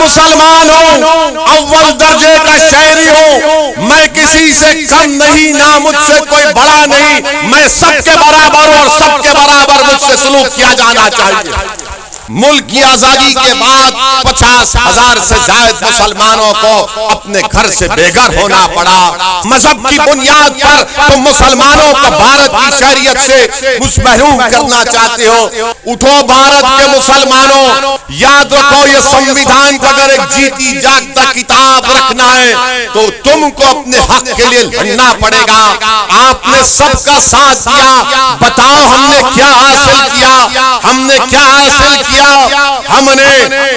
مسلمان ہوں، اول درجے کا شہری ہوں، میں کسی سے کم نہیں، نہ مجھ سے کوئی بڑا نہیں، میں سب کے برابر ہوں اور سب کے برابر مجھ سے سلوک کیا جانا چاہیے۔ ملک کی آزادی کے بعد 50,000 سے زائد مسلمانوں کو اپنے گھر سے بے گھر ہونا پڑا۔ مذہب کی بنیاد پر تم مسلمانوں کو بھارت کی شریعت سے محروم کرنا چاہتے ہو۔ اٹھو بھارت کے مسلمانوں، یاد رکھو یہ سنویدھان کو اگر ایک جیتی جاگتا کتاب رکھنا ہے تو تم کو اپنے حق کے لیے لڑنا پڑے گا۔ آپ نے سب کا ساتھ دیا، بتاؤ ہم نے کیا حاصل کیا؟ ہم نے کیا حاصل کیا؟ ہم نے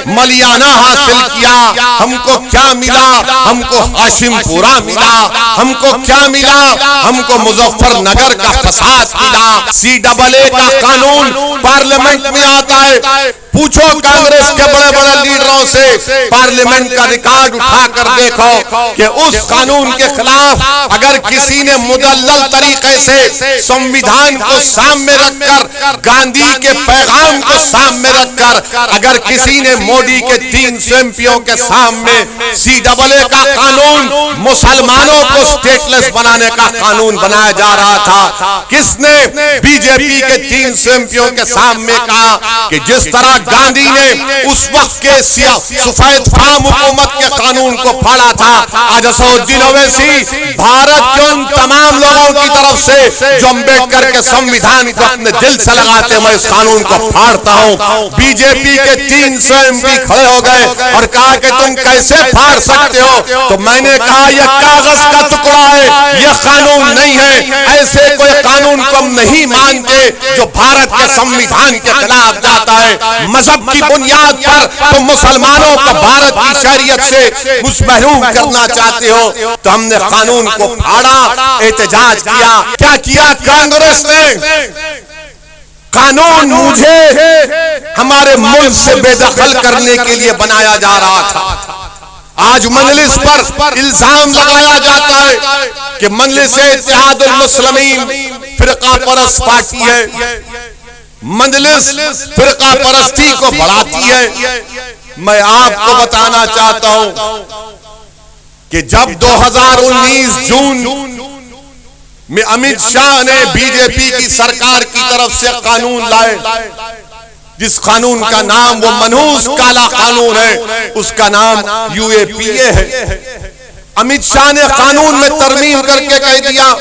ملیانہ حاصل کیا۔ ہم کو کیا ملا؟ ہم کو ہاشم پورہ ملا۔ ہم کو کیا ملا؟ ہم کو مظفر نگر کا فساد ملا۔ CAA کا قانون پارلیمنٹ میں آتا ہے، پوچھو کانگریس کے بڑے بڑے لیڈروں سے، پارلیمنٹ کا ریکارڈ اٹھا کر دیکھو کہ اس قانون کے خلاف اگر کسی نے مدلل طریقے سے سنویدھان کو سامنے رکھ کر، گاندھی کے پیغام کو سامنے رکھ کر، اگر کسی نے مودی کے 300 MPوں کے سامنے CAA کا قانون، مسلمانوں کو سٹیٹلیس بنانے کا قانون بنایا جا رہا تھا، کس نے BJP کے 300 MPوں کے سامنے کہا کہ جس طرح گاندھی نے اس وقت کے سفید فام حکومت کے قانون کو پھاڑا تھا، آج اسدالدین اویسی بھارت کے ان تمام لوگوں کی طرف سے جو امبیڈکر کے سنویدھان کو اپنے دل سے لگاتے ہیں، میں اس قانون کو پھاڑتا ہوں۔ BJP کے 300 MP کھڑے ہو گئے اور کہا کہ تم کیسے پھاڑ سکتے ہو؟ تو میں نے کہا یہ کاغذ کا ٹکڑا ہے، یہ قانون نہیں ہے۔ ایسے کوئی قانون کو ہم نہیں مانتے جو بھارت کے سنویدھان کے خلاف جاتا ہے۔ مذہب کی بنیاد پر تم مسلمانوں کو بھارت کی شریعت سے محروم کرنا چاہتے ہو، تو ہم نے قانون کو پھاڑا، احتجاج کیا۔ کیا کیا کانگریس نے؟ قانون مجھے ہمارے ملک سے بے دخل کرنے کے لیے بنایا جا رہا تھا۔ آج مجلس پر الزام لگایا جاتا ہے کہ مجلس اتحاد المسلمین فرقہ پرست پارٹی ہے، مجلس فرقہ پرستی کو بڑھاتی ہے۔ میں آپ کو بتانا چاہتا ہوں کہ جب 2019 جون میں امت شاہ نے BJP کی سرکار کی طرف سے قانون لائے، جس قانون کا نام وہ منحوس کالا قانون ہے، اس کا نام UAPA ہے، امت شاہ نے قانون میں ترمیم کر کے کہہ دیا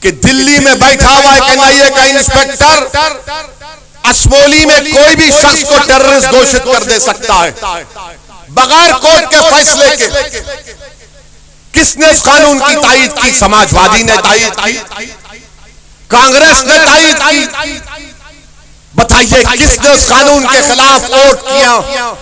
کہ دلی میں بیٹھا ہوا ایک NIA کا انسپیکٹر اسمولی میں کوئی بھی شخص کو ٹیررسٹ گھوشت کر دے سکتا ہے بغیر کورٹ کے فیصلے کے۔ کس نے اس قانون کی تائید کی؟ سماجوادی نے تائید کی، کانگریس نے تائید کی۔ بتائیے کس نے اس قانون کے خلاف ووٹ کیا؟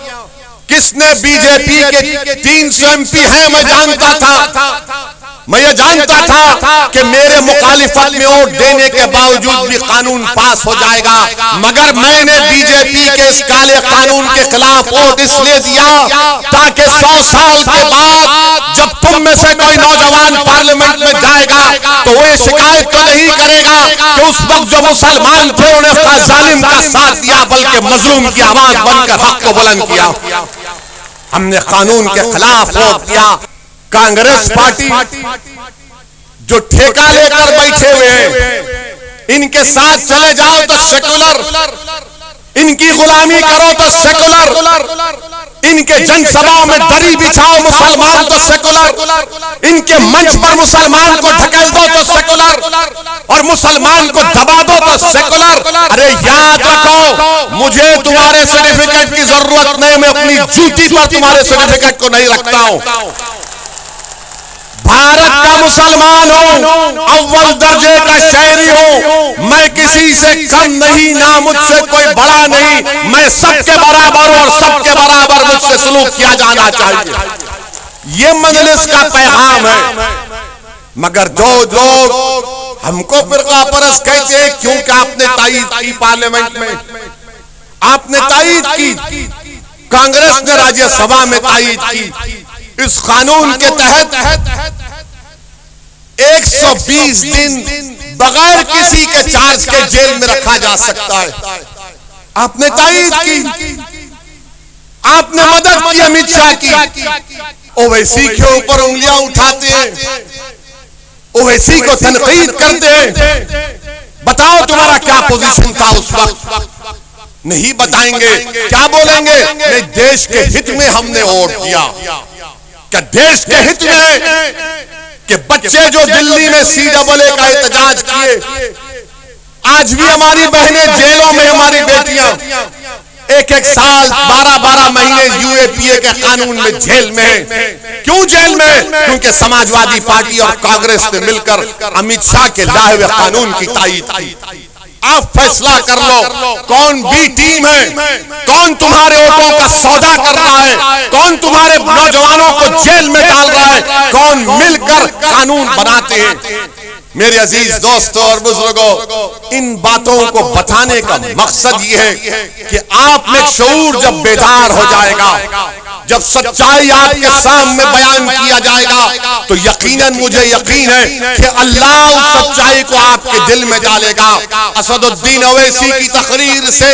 کس نے؟ BJP کے 300 MP ہیں، میں جانتا تھا، میں یہ جانتا تھا کہ میرے مخالفت میں ووٹ دینے کے باوجود بھی قانون پاس ہو جائے گا، مگر میں نے BJP کے اس کالے قانون کے خلاف ووٹ اس لیے دیا تاکہ 100 سال کے بعد جب تم میں سے کوئی نوجوان پارلیمنٹ میں جائے گا تو وہ یہ شکایت تو نہیں کرے گا کہ اس وقت جو مسلمان تھے انہیں ظالم کا ساتھ دیا، بلکہ مظلوم کی آواز بن کر حق کو بلند کیا۔ ہم نے قانون کے خلاف ووٹ دیا۔ کانگریس پارٹی جو ٹھیکہ لے کر بیٹھے ہوئے ہیں، ان کے ساتھ چلے جاؤ تو سیکولر، ان کی غلامی کرو تو سیکولر، ان کے جن سبھاؤں میں دری بچھاؤ مسلمان تو سیکولر، ان کے منچ پر مسلمان کو ڈھکیل دو تو سیکولر، اور مسلمان کو دبا دو تو سیکولر۔ ارے یاد رکھو، مجھے تمہارے سرٹیفکیٹ کی ضرورت نہیں، میں اپنی جوتی پر تمہارے سرٹیفکیٹ کو نہیں رکھتا ہوں۔ بھارت کا مسلمان ہوں، اول درجے کا شہری ہوں، میں کسی سے کم نہیں، نہ مجھ سے کوئی بڑا نہیں، میں سب کے برابر ہوں اور سب کے برابر مجھ سے سلوک کیا جانا چاہیے۔ یہ مجلس کا پیغام ہے۔ مگر جو لوگ ہم کو فرقہ پرست کہتے ہیں کیونکہ آپ نے تائید کی، پارلیمنٹ میں آپ نے تائید کی، کانگریس نے راجیہ سبھا میں تائید کی، اس قانون کے تحت 120 دن بغیر کسی کے چارج کے جیل میں رکھا جا سکتا ہے۔ آپ نے تائید کی، آپ نے مدد کی امت شاہ کی، اویسی کے اوپر انگلیاں اٹھاتے ہیں، اویسی کو تنقید کرتے ہیں. بتاؤ تمہارا کیا پوزیشن تھا اس وقت؟ نہیں بتائیں گے. کیا بولیں گے؟ نہیں، دیش کے ہت میں ہم نے ووٹ دیا. کیا دیش کے ہت میں کہ بچے جو دلی میں CAA کا احتجاج کیے، آج بھی ہماری بہنیں جیلوں میں، ہماری بیٹیاں 1 سال 12 مہینے UAPA کے قانون میں جیل میں ہیں. کیوں جیل میں؟ کیونکہ سماجوادی پارٹی اور کانگریس نے مل کر امت شاہ کے لائے ہوئے قانون کی تائید کی. آپ فیصلہ کر لو کون بی ٹیم ہے، کون تمہارے ووٹوں کا سودا کر رہا ہے، کون تمہارے نوجوانوں کو جیل میں ڈال رہا ہے، کون مل کر قانون بناتے ہیں. میرے عزیز دوستوں اور بزرگوں، ان باتوں کو بتانے کا مقصد یہ ہے کہ آپ میں شعور جب بیدار ہو جائے گا، جب سچائی آپ کے سامنے بیان کیا جائے گا، تو یقیناً مجھے یقین ہے کہ اللہ اس سچائی کو آپ کے دل میں ڈالے گا. اسد الدین اویسی کی تقریر سے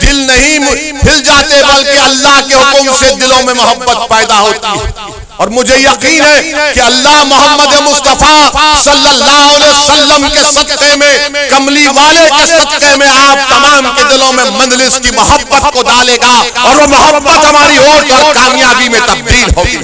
دل نہیں ہل جاتے، بلکہ اللہ کے حکم سے دلوں میں محبت پیدا ہوتی ہے. اور مجھے یقین ہے کہ اللہ محمد مصطفیٰ صلی اللہ علیہ وسلم کے صدقے میں، کملی والے کے صدقے میں آپ تمام کے دلوں میں مجلس کی محبت کو ڈالے گا، اور وہ محبت ہماری ووٹ اور کامیابی میں تبدیل ہوگی.